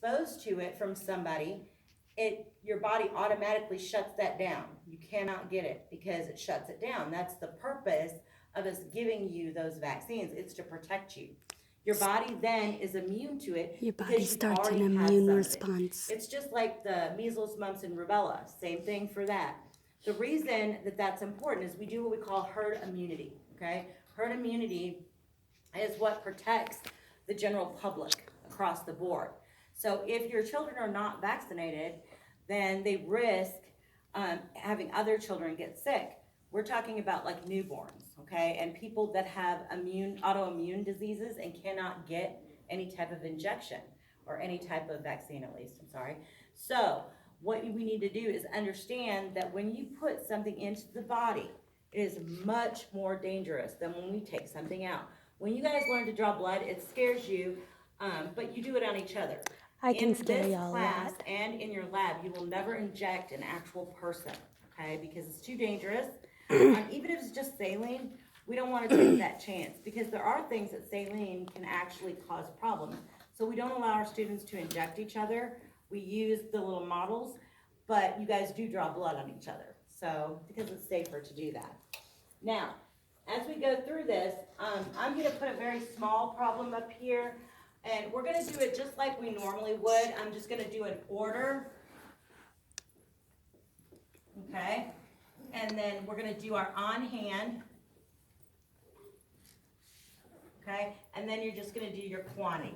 exposed to it from somebody, your body automatically shuts that down. You cannot get it because it shuts it down. That's the purpose of us giving you those vaccines. It's to protect you. Your body then is immune to it. Your body because you've starts an already had immune some of it. response. It's just like the measles, mumps, and rubella. Same thing for that. The reason that that's important is we do what we call herd immunity, okay? Herd immunity is what protects the general public across the board. So if your children are not vaccinated, then they risk having other children get sick. We're talking about like newborns, okay, and people that have autoimmune diseases and cannot get any type of injection or any type of vaccine, at least, I'm sorry. So what we need to do is understand that when you put something into the body, it is much more dangerous than when we take something out. When you guys learn to draw blood, it scares you, but you do it on each other. I can In scare this y'all a class lot. and in your lab, you will never inject an actual person, okay? Because it's too dangerous. Even if it's just saline, we don't want to take that chance because there are things that saline can actually cause problems. So we don't allow our students to inject each other. We use the little models, but you guys do draw blood on each other. So because it's safer to do that. Now, as we go through this, I'm going to put a very small problem up here, and we're going to do it just like we normally would. I'm just going to do an order, okay? And then we're going to do our on hand, okay? And then you're just going to do your quantity.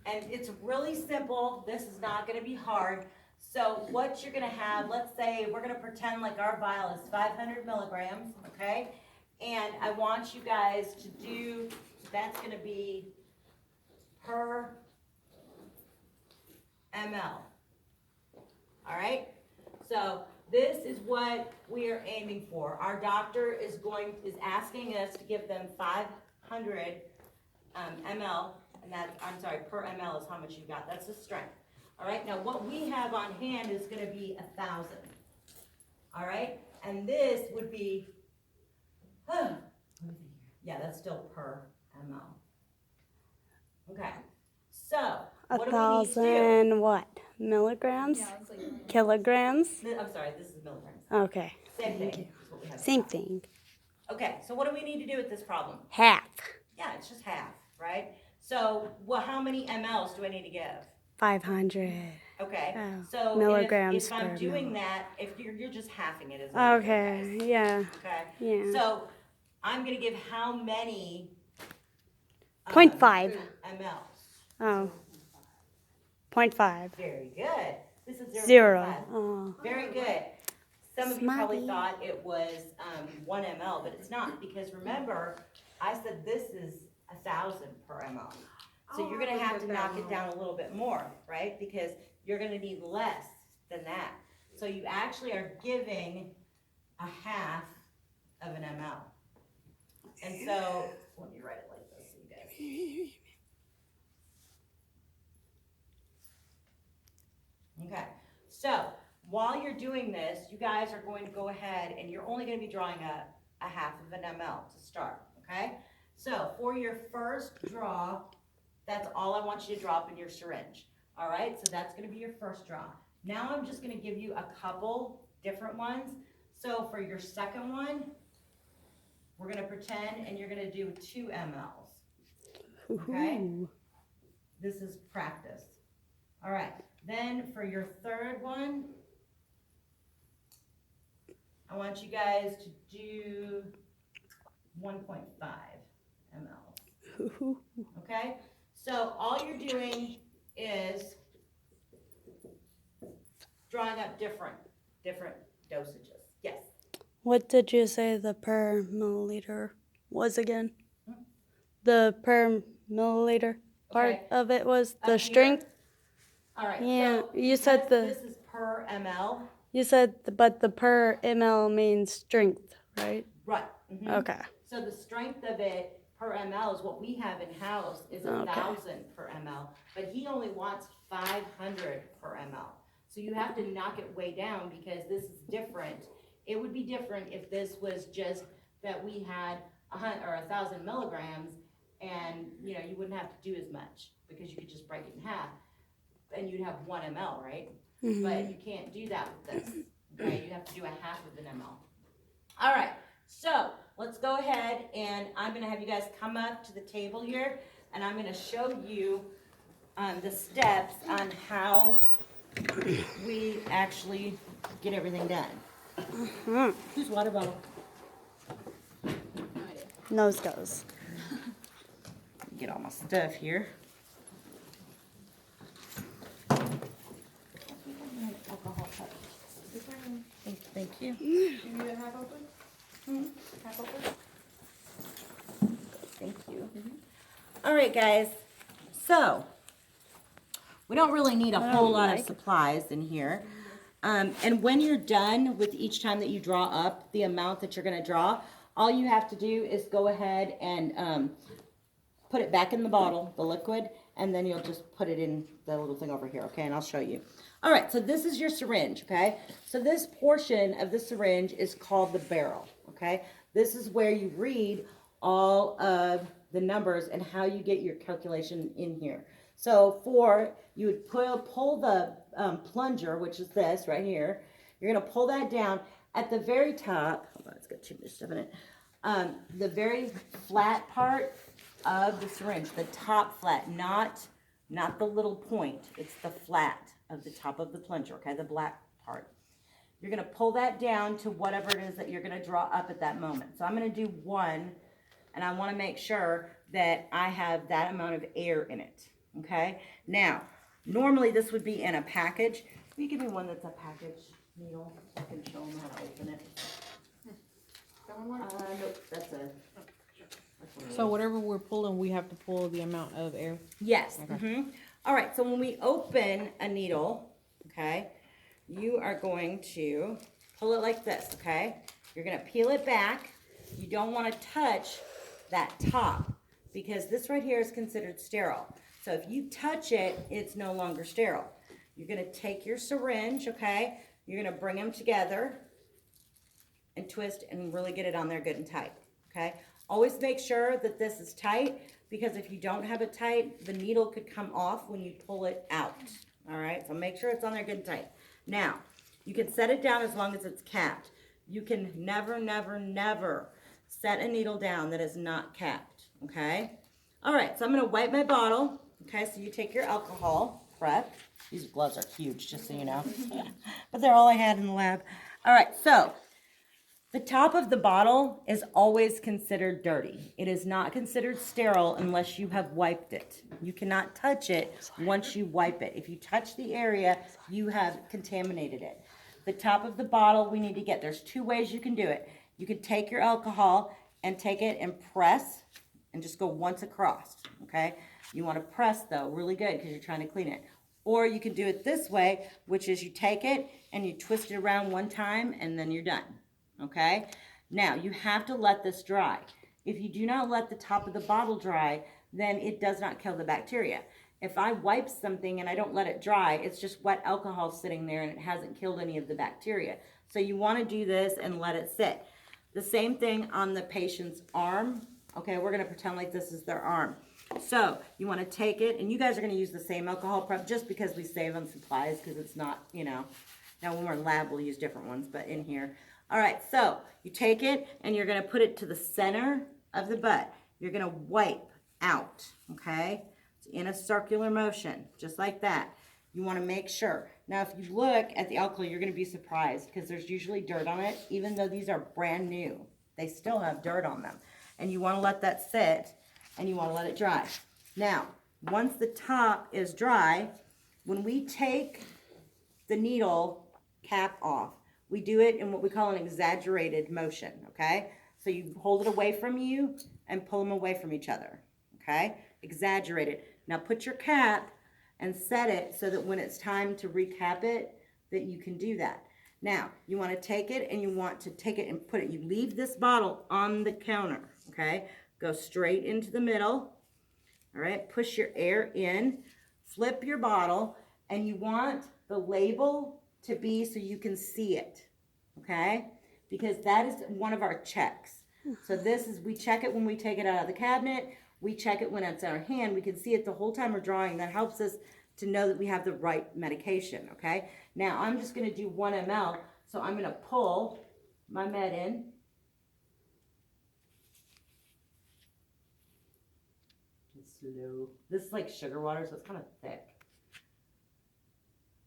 And it's really simple. This is not going to be hard. So what you're going to have, let's say we're going to pretend like our vial is 500 milligrams, okay? And I want you guys to do, that's going to be per ml. All right? So this is what we are aiming for. Our doctor is asking us to give them 500 ml, and that's, I'm sorry, per ml is how much you got. That's the strength. All right? Now what we have on hand is going to be 1,000. All right? And this would be, yeah, that's still per ml. Okay. So what do we need to do? 1,000 what? Milligrams? Yeah, it's like Kilograms? I'm sorry, this is milligrams. Okay. Same Thank thing. you. Is what we have Same now. thing. Okay, so what do we need to do with this problem? Half. Yeah, it's just half, right? So, well, how many mLs do I need to give? 500. Okay, Oh, so milligrams if I'm per doing ml. that, if you're just halving it, is what you're Okay. doing, guys. Yeah. Okay. Yeah. So I'm gonna give how many? 0.5. mLs. Oh. 0.5. Very good. This is 0. 0.5. Oh. Very good. Some of you probably Smarty. thought it was 1 ml, but it's not, because remember, I said this is 1,000 per ml. So you're gonna have to knock it down a little bit more, right? Because you're gonna need less than that. So you actually are giving a half of an ml. And so, let me write it like this so you guys. Okay, so while you're doing this, you guys are going to go ahead and you're only going to be drawing a half of an ml to start, okay? So for your first draw, that's all I want you to drop in your syringe, all right? So that's going to be your first draw. Now I'm just going to give you a couple different ones. So for your second one, we're going to pretend and you're going to do 2 mLs, okay? Ooh. This is practice. All right. Then for your third one, I want you guys to do 1.5 ml. Ooh. Okay? So all you're doing is drawing up different dosages. Yes. What did you say the per milliliter was again? The per milliliter part Okay. of it was Up the here? strength. All right. Yeah, So you said because this is per ml. You said, but the per ml means strength, right? Right. Mhm. Okay. So the strength of it per ml is what we have in house is 1,000 per ml, but he only wants 500 per ml. So you have to knock it way down because this is different. It would be different if this was just that we had 1,000 milligrams, and you wouldn't have to do as much because you could just break it in half. and you'd have 1 ml, right? Mhm. But you can't do that with this, okay? You have to do a half of an ml. All right, so let's go ahead and I'm gonna have you guys come up to the table here and I'm gonna show you the steps on how we actually get everything done. Mhm. Whose water bottle? Nose goes. Get all my stuff here. Alcohol cup. Thank you. You need it half open? Half open? Thank you. All right, guys. So, we don't really need a whole lot of supplies in here. And when you're done with each time that you draw up the amount that you're going to draw, all you have to do is go ahead and put it back in the bottle, the liquid, and then you'll just put it in the little thing over here, okay? And I'll show you. All right, so this is your syringe, okay? So this portion of the syringe is called the barrel, okay? This is where you read all of the numbers and how you get your calculation in here. So you would pull the plunger, which is this right here. You're gonna pull that down at the very top. Hold on, it's got too much stuff in it. The very flat part of the syringe, the top flat, not the little point. It's the flat of the top of the plunger, okay, the black part. You're gonna pull that down to whatever it is that you're gonna draw up at that moment. So I'm gonna do 1, and I wanna make sure that I have that amount of air in it, okay? Now, normally this would be in a package. Will you give me one that's a package needle so I can show them how to open it? Nope, that's a... So whatever we're pulling, we have to pull the amount of air. Yes. Okay. All right, so when we open a needle, okay, you are going to pull it like this, okay? You're going to peel it back. You don't want to touch that top because this right here is considered sterile. So if you touch it, it's no longer sterile. You're going to take your syringe, okay? You're going to bring them together and twist and really get it on there good and tight, okay? Always make sure that this is tight because if you don't have it tight, the needle could come off when you pull it out, all right? So make sure it's on there good and tight. Now, you can set it down as long as it's capped. You can never, never, never set a needle down that is not capped, okay? All right, so I'm gonna wipe my bottle, okay? So you take your alcohol prep. These gloves are huge, just so you know. But they're all I had in the lab. All right, so the top of the bottle is always considered dirty. It is not considered sterile unless you have wiped it. You cannot touch it once you wipe it. If you touch the area, you have contaminated it. The top of the bottle, we need to get, there's 2 ways you can do it. You could take your alcohol and take it and press and just go once across, okay? You want to press though, really good because you're trying to clean it. Or you can do it this way, which is you take it and you twist it around 1 time and then you're done. Okay, now you have to let this dry. If you do not let the top of the bottle dry, then it does not kill the bacteria. If I wipe something and I don't let it dry, it's just wet alcohol sitting there and it hasn't killed any of the bacteria. So you want to do this and let it sit. The same thing on the patient's arm. Okay, we're going to pretend like this is their arm. So you want to take it, and you guys are going to use the same alcohol prep just because we save on supplies because it's not, you know, now when we're in lab we'll use different ones, but in here. All right, so you take it and you're going to put it to the center of the butt. You're going to wipe out, okay? It's in a circular motion, just like that. You want to make sure. Now, if you look at the alcohol, you're going to be surprised because there's usually dirt on it. Even though these are brand new, they still have dirt on them. And you want to let that sit and you want to let it dry. Now, once the top is dry, when we take the needle cap off, we do it in what we call an exaggerated motion, okay? So you hold it away from you and pull them away from each other, okay? Exaggerate it. Now put your cap and set it so that when it's time to recap it, that you can do that. Now, you want to take it and you want to take it and put it, you leave this bottle on the counter, okay? Go straight into the middle, all right? Push your air in, flip your bottle, and you want the label to be so you can see it, okay? Because that is one of our checks. So this is, we check it when we take it out of the cabinet. We check it when it's in our hand. We can see it the whole time we're drawing. That helps us to know that we have the right medication, okay? Now, I'm just gonna do 1 ml, so I'm gonna pull my med in. Just slow. This is like sugar water, so it's kind of thick.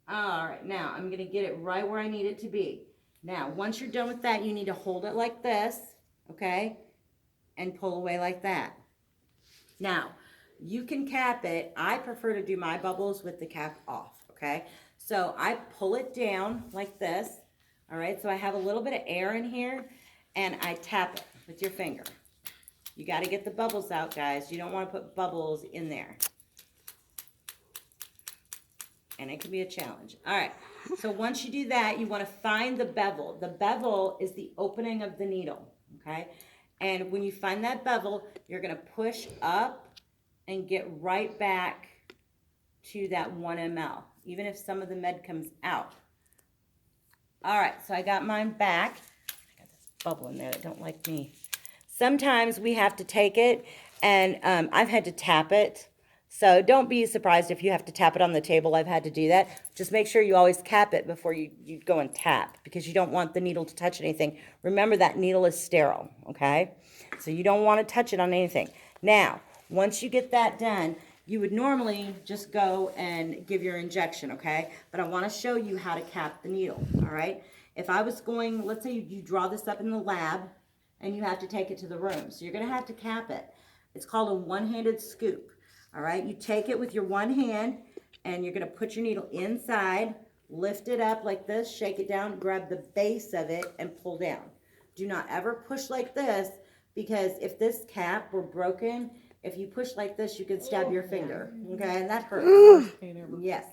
All right, now I'm gonna get it right where I need it to be. Now, once you're done with that, you need to hold it like this, okay? And pull away like that. Now, you can cap it. I prefer to do my bubbles with the cap off, okay? So I pull it down like this, all right? So I have a little bit of air in here, and I tap it with your finger. You got to get the bubbles out, guys. You don't want to put bubbles in there. And it can be a challenge. All right, so once you do that, you want to find the bevel. The bevel is the opening of the needle, okay? And when you find that bevel, you're going to push up and get right back to that 1 ml, even if some of the med comes out. All right, so I got mine back. I got this bubble in there that don't like me. Sometimes we have to take it, and I've had to tap it. So don't be surprised if you have to tap it on the table. I've had to do that. Just make sure you always cap it before you go and tap, because you don't want the needle to touch anything. Remember, that needle is sterile, okay? So you don't want to touch it on anything. Now, once you get that done, you would normally just go and give your injection, okay? But I want to show you how to cap the needle, all right? If I was going, let's say you draw this up in the lab and you have to take it to the room. So you're going to have to cap it. It's called a one-handed scoop. All right, you take it with your one hand, and you're going to put your needle inside, lift it up like this, shake it down, grab the base of it, and pull down. Do not ever push like this, because if this cap were broken, if you push like this, you could stab your finger, okay, and that hurts. Yes,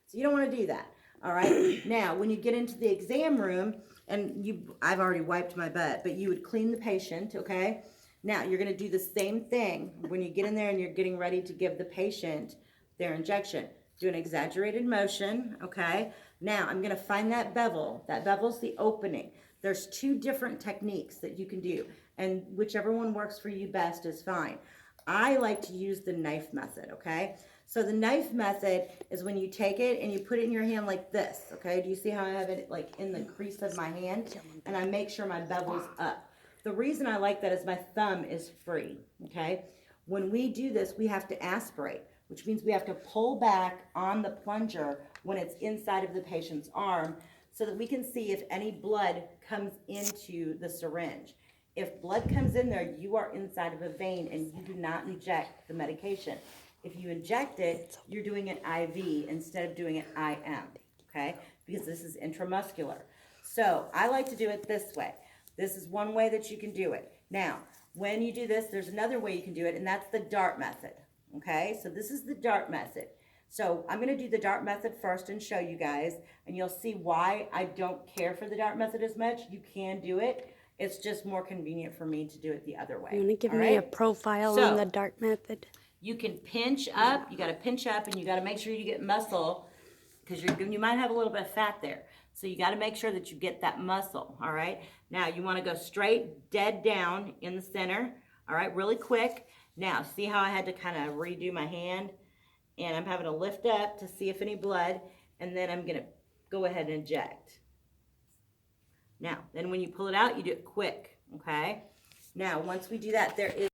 so you don't want to do that. All right, now when you get into the exam room, and I've already wiped my butt, but you would clean the patient, okay? Now, you're going to do the same thing when you get in there and you're getting ready to give the patient their injection. Do an exaggerated motion, okay? Now, I'm going to find that bevel. That bevel's the opening. There's 2 different techniques that you can do, and whichever one works for you best is fine. I like to use the knife method, okay? So the knife method is when you take it and you put it in your hand like this, okay? Do you see how I have it like in the crease of my hand? And I make sure my bevel's up. The reason I like that is my thumb is free, okay? When we do this, we have to aspirate, which means we have to pull back on the plunger when it's inside of the patient's arm so that we can see if any blood comes into the syringe. If blood comes in there, you are inside of a vein and you do not inject the medication. If you inject it, you're doing an IV instead of doing an IM, okay? Because this is intramuscular. So I like to do it this way. This is one way that you can do it. Now, when you do this, there's another way you can do it, and that's the dart method, okay? So this is the dart method. So I'm going to do the dart method first and show you guys, and you'll see why I don't care for the dart method as much. You can do it. It's just more convenient for me to do it the other way. You want to give all me a right? profile So, on the dart method? You can pinch up. You got to pinch up, and you got to make sure you get muscle, because you might have a little bit of fat there. So you got to make sure that you get that muscle, all right? Now, you want to go straight, dead down in the center, all right, really quick. Now, see how I had to kind of redo my hand? And I'm having to lift up to see if any blood, and then I'm going to go ahead and inject. Now, then when you pull it out, you do it quick, okay? Now, once we do that, there is